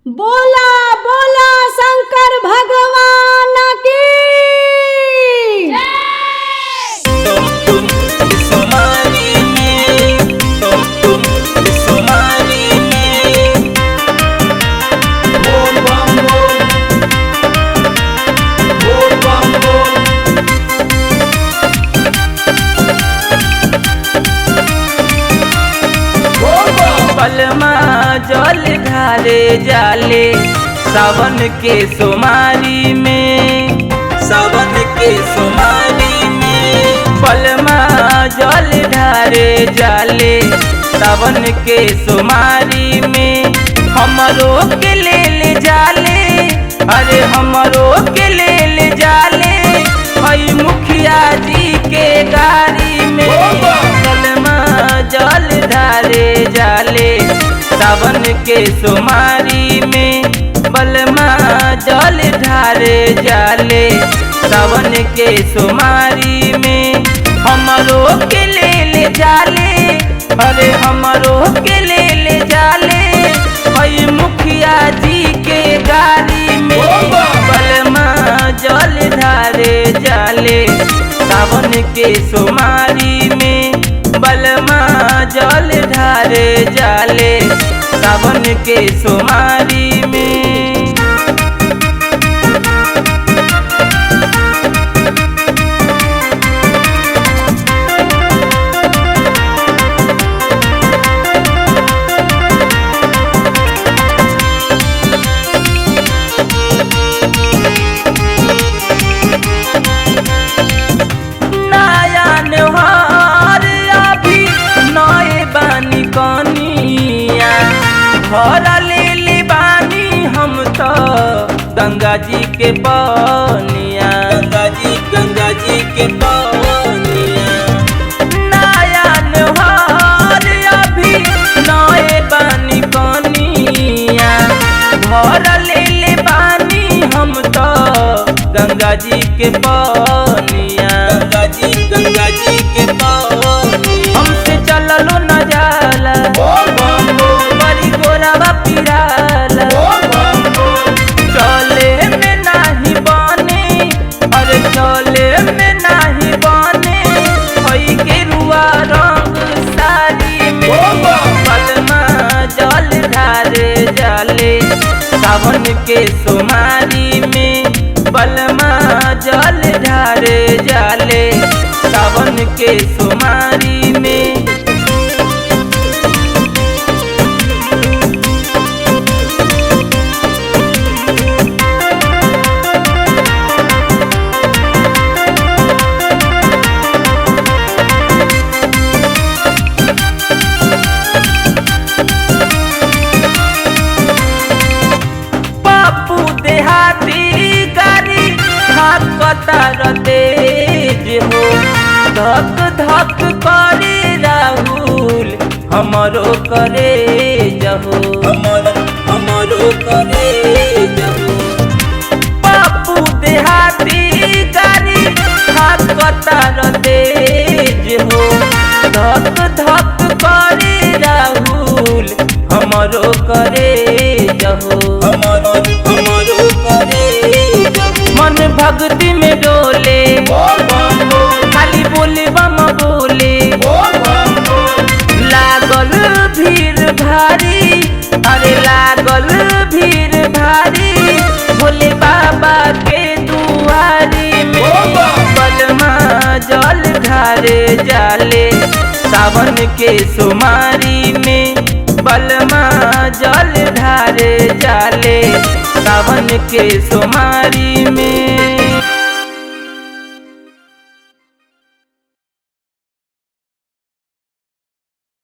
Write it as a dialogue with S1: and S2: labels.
S1: बोला बोला शंकर भगवान की
S2: पलमा जल ढारे जाले सावन के सोमारी में, सावन के सोमारी में। पलमा जल ढारे जाले सावन के सोमारी में। हमरो के ले जाले, अरे हमरो के ले जाले हई मुखिया जी के गाड़ी में। पलमा जल ढारे जाले सावन के सोमारी में। बलमा जल ढारे जाले सावन के सोमारी में। हमरो के ले जाले, अरे हमरो के ले जाले हई मुखिया जी के गाड़ी में। बलमा जल ढारे जाले सावन के सोमारी में। बलमा जल ढारे जाले सावन के सोमारी में। भरा ले बानी हम तो गंगा जी के पनिया, गंगा जी के पनिया। नया नहर अभी नए बानी कनिया। भरा ले बानी हम तो गंगा जी के पनिया, गंगा जी के पनिया। हमसे चललो न जाला बड़ी गोरावा पिराला। चले में नाही बने, अरे चले में नाही बने हई के रुआ रंग साड़ी में। बलमा जल ढारे जाले सावन के सोमारी में। बलमा जल ढारे जाले सावन के सोमारी में। कतार तेज हो धक धक करे राहुल हमरो करे जहो, हमरो करे जहो। बापू देहाती गाड़ी हाथ कतार तेज हो धक धक करे राहुल हमरो करे जहो, हमरो करे जहो। मन भक्ति में डोले खाली बोले बम बोले। लागल भीड़ भारी, अरे लागल भीड़ भारी भोले बाबा के दुआरी में। बलमा जल ढारे जाले सावन के सोमारी में। बलमा जल ढारे जाले सावन के सोमारी में।